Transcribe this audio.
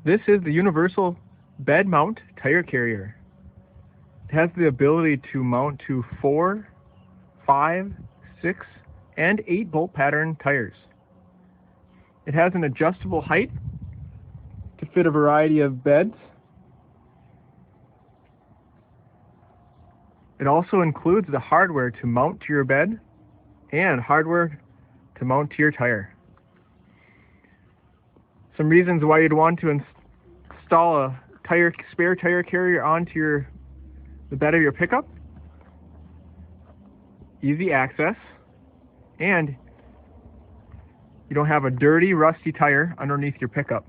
This is the universal bed mount tire carrier. It has the ability to mount to 4, 5, 6, and 8 bolt pattern tires. It has an adjustable height to fit a variety of beds. It also includes the hardware to mount to your bed and hardware to mount to your tire. Some reasons why you'd want to install a spare tire carrier onto the bed of your pickup: easy access, and you don't have a dirty, rusty tire underneath your pickup.